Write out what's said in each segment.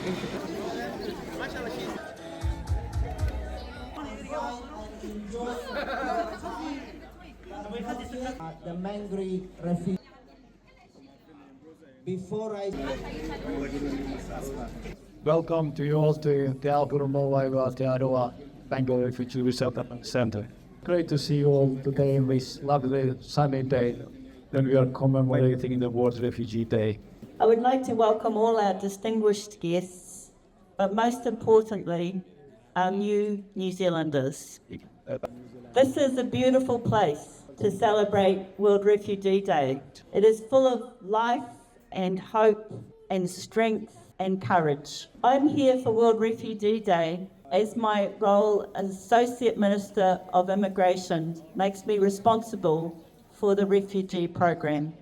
The Māngere Refugee. Before I Welcome to you all to Te Aotearoa Te Aroa Māngere Refugee Resettlement Centre. Great to see you all today in this lovely sunny day when we are commemorating the World Refugee Day. I would like to welcome all our distinguished guests, but most importantly, our new New Zealanders. This is a beautiful place to celebrate World Refugee Day. It is full of life and hope and strength and courage. I'm here for World Refugee Day as my role as Associate Minister of Immigration makes me responsible for the refugee program.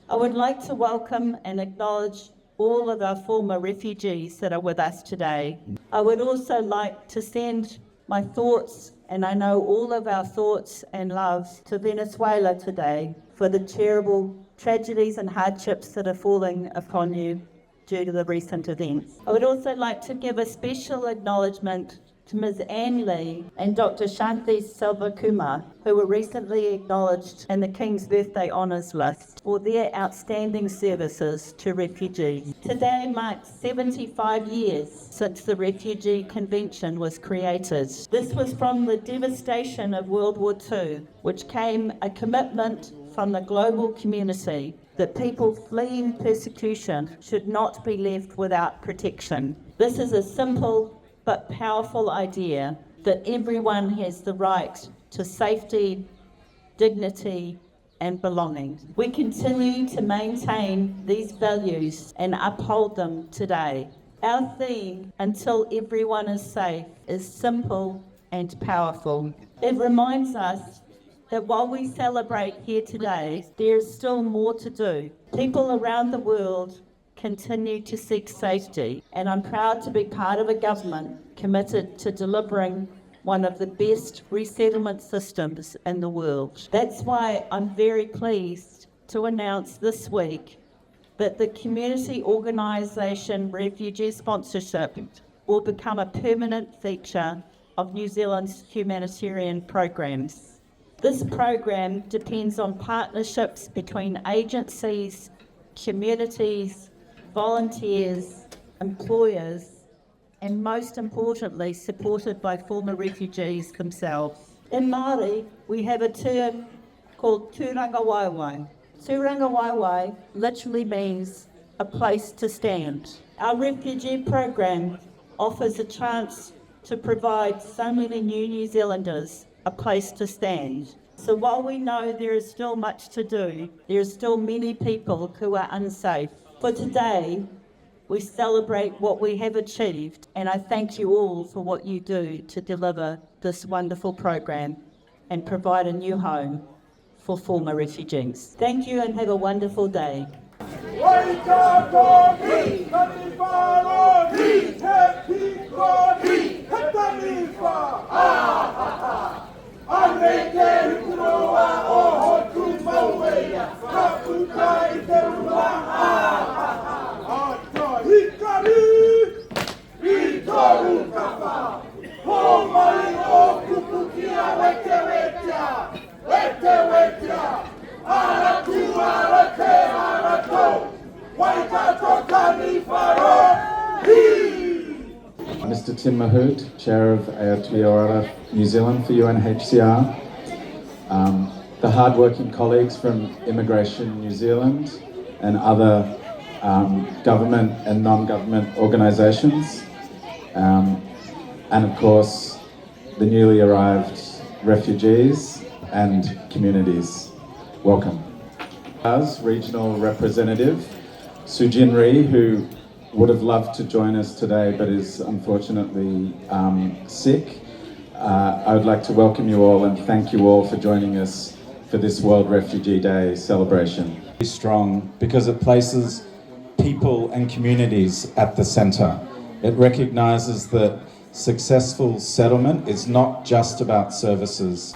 I would like to welcome and acknowledge all of our former refugees that are with us today. I would also like to send my thoughts, and I know all of our thoughts and loves, to Venezuela today for the terrible tragedies and hardships that are falling upon you due to the recent events. I would also like to give a special acknowledgement to Ms. Anne Lee and Dr. Shanti Selvakumar, who were recently acknowledged in the King's Birthday Honours List for their outstanding services to refugees. Today marks 75 years since the Refugee Convention was created. This was from the devastation of World War II, which came a commitment from the global community that people fleeing persecution should not be left without protection. This is a simple but powerful idea that everyone has the right to safety, dignity, and belonging. We continue to maintain these values and uphold them today. Our theme, Until Everyone is Safe, is simple and powerful. It reminds us that while we celebrate here today, there is still more to do. People around the world continue to seek safety, and I'm proud to be part of a government committed to delivering one of the best resettlement systems in the world. That's why I'm very pleased to announce this week that the community organisation refugee sponsorship will become a permanent feature of New Zealand's humanitarian programs. This program depends on partnerships between agencies, communities, volunteers, employers, and most importantly, supported by former refugees themselves. In Māori, we have a term called tūrangawaiwai. Tūrangawaiwai literally means a place to stand. Our refugee program offers a chance to provide so many New Zealanders a place to stand. So while we know there is still much to do, there are still many people who are unsafe. For today, we celebrate what we have achieved, and I thank you all for what you do to deliver this wonderful program and provide a new home for former refugees. Thank you and have a wonderful day. Mr. Tim Mahout, Chair of Aotearoa New Zealand for UNHCR, the hard-working colleagues from Immigration New Zealand and other government and non-government organisations, and of course the newly arrived refugees and communities. Welcome. As Regional Representative Sujin Ree, who would have loved to join us today but is unfortunately sick, I would like to welcome you all and thank you all for joining us for this World Refugee Day celebration. Strong because it places people and communities at the centre. It recognises that successful settlement is not just about services.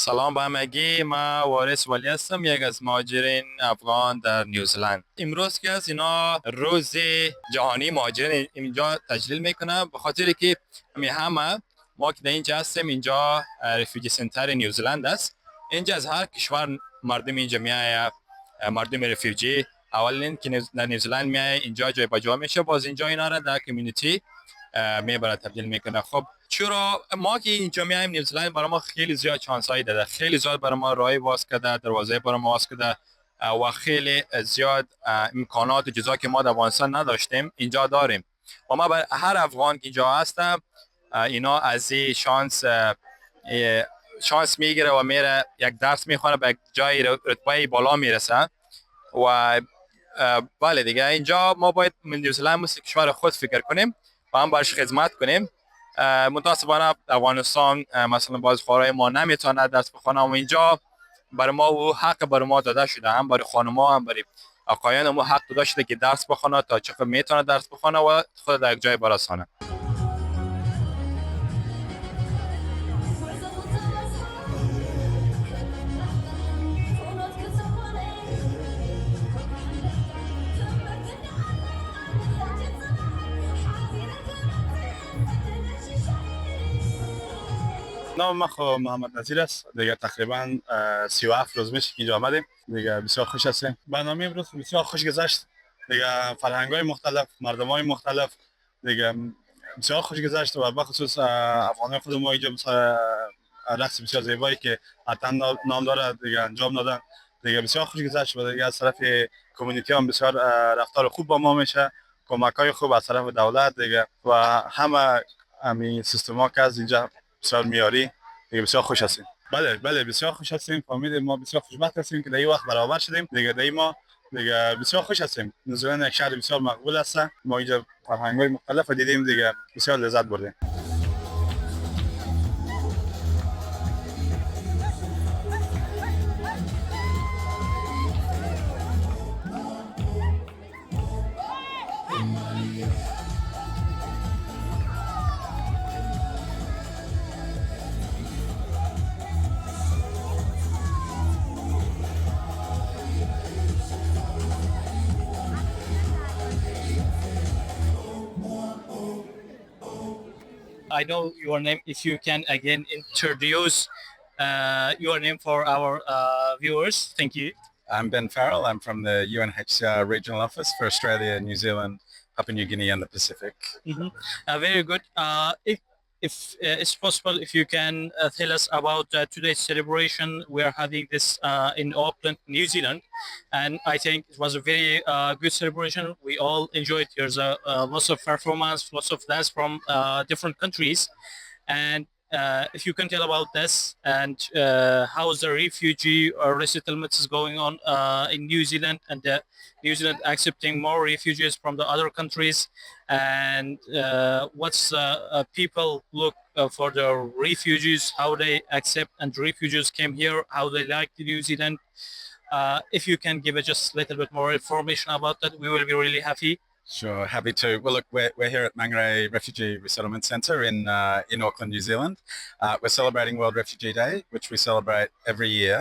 سلام به همگی. من وارث ولی هستم، یک از مهاجرین افغان در نیوزلند. امروز که از اینا روز جهانی مهاجرین اینجا تجلیل میکنه، به خاطر که همه ما که در اینجا هستیم، اینجا رفیوجی سنتر نیوزلند است. اینجا از هر کشور مردم اینجا میایه، مردم رفیوجی اولین که در نیوزلند میایه اینجا جای با جا میشه، باز اینجا اینا را در کمیونیتی میبره تبدیل میکنه. خب چرا ما که اینجا میایم نیوزلند، برای ما خیلی زیاد چانس هایی داده، خیلی زیاد برای ما راهی باز کرده، دروازه برای ما باز کرده و خیلی زیاد امکانات جزا که ما در افغانستان نداشتیم اینجا داریم. و ما بر هر افغان که اینجا هستم اینا از این شانس میگیره و میره یک درس میخونه، به جای رتبه بالا میرسه. و بله دیگه اینجا ما باید نیوزلند مثل کشور خود فکر کنیم و هم برش خدمت کنیم. متاسفانه افغانستان مثلا باز خورای ما نمیتونه درس بخونه و اینجا برای ما و حق برای ما داده شده، هم برای خانم‌ها هم برای آقایان ما حق داده شده که درس بخونه تا چقدر میتونه درس بخونه و خود در یک جای برسانه. نام من خب محمد نظیر است. دیگه تقریبا 37 روز میشه که اینجا آمدیم. دیگه بسیار خوش هستیم. برنامه امروز بسیار خوش گذشت. دیگه فرهنگ‌های مختلف، مردم‌های مختلف دیگه بسیار خوش گذشت و به خصوص افغان‌های خود ما اینجا رقص بسیار زیبایی که حتما نام داره دیگه انجام دادن. دیگه بسیار خوش گذشت و دیگه از طرف کمیونیتی هم بسیار رفتار خوب با ما میشه، کمک‌های خوب از طرف دولت دیگه و همه همین سیستم‌ها که از اینجا بسیار میاری دیگه بسیار خوش هستیم. بله بسیار خوش هستیم. فامیل ما بسیار خوشبخت هستیم که در این وقت برابر شدیم. دیگه ما دیگه بسیار خوش هستیم. نیوزلند یک شهر بسیار مقبول است. ما اینجا فرهنگ‌های مختلف دیدیم دیگه بسیار لذت بردیم. I know your name. If you can again introduce your name for our viewers. Thank you. I'm Ben Farrell. I'm from the UNHCR Regional Office for Australia, New Zealand, Papua New Guinea and the Pacific. Very good. If it's possible, if you can tell us about today's celebration. We are having this in Auckland, New Zealand, and I think it was a very good celebration. We all enjoyed. There's lots of performance, lots of dance from different countries, and if you can tell about this and how the refugee resettlement is going on in New Zealand, and New Zealand accepting more refugees from the other countries, and what's people look for the refugees, how they accept, and refugees came here, how they like the New Zealand. If you can give us just a little bit more information about that, we will be really happy. Sure, happy to. Well, look, we're here at Māngere Refugee Resettlement Centre in Auckland, New Zealand. We're celebrating World Refugee Day, which we celebrate every year.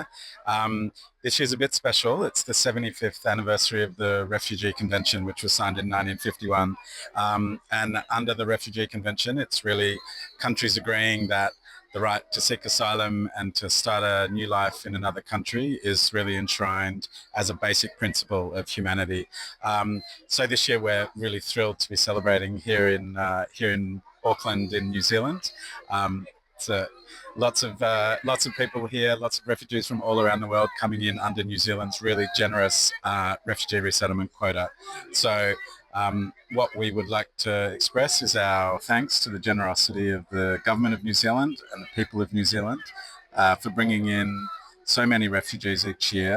This year's a bit special. It's the 75th anniversary of the Refugee Convention, which was signed in 1951. And under the Refugee Convention, it's really countries agreeing that the right to seek asylum and to start a new life in another country is really enshrined as a basic principle of humanity. So this year we're really thrilled to be celebrating here in Auckland in New Zealand. So lots of people here, lots of refugees from all around the world coming in under New Zealand's really generous refugee resettlement quota. So what we would like to express is our thanks to the generosity of the government of New Zealand and the people of New Zealand for bringing in so many refugees each year,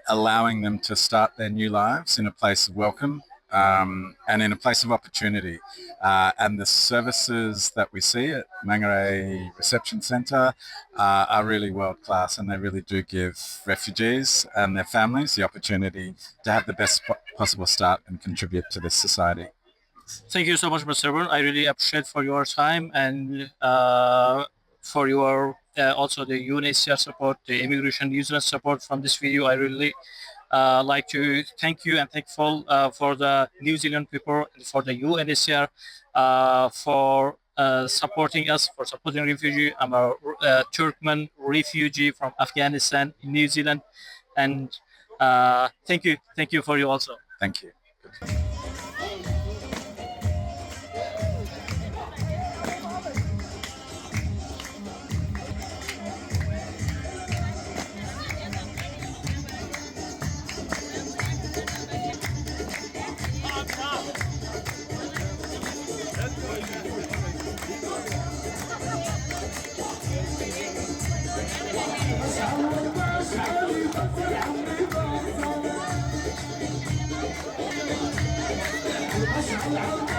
allowing them to start their new lives in a place of welcome and in a place of opportunity. And the services that we see at Māngere Reception Centre are really world class, and they really do give refugees and their families the opportunity to have the best possible start and contribute to this society. Thank you so much, Mr. Burn. I really appreciate for your time and for your also the UNHCR support, the Immigration New Zealand support from this video. I really like to thank you and thankful for the New Zealand people and for the UNHCR for supporting us, for supporting refugee. I'm a Turkmen refugee from Afghanistan in New Zealand, and thank you for you also. Thank you. Good.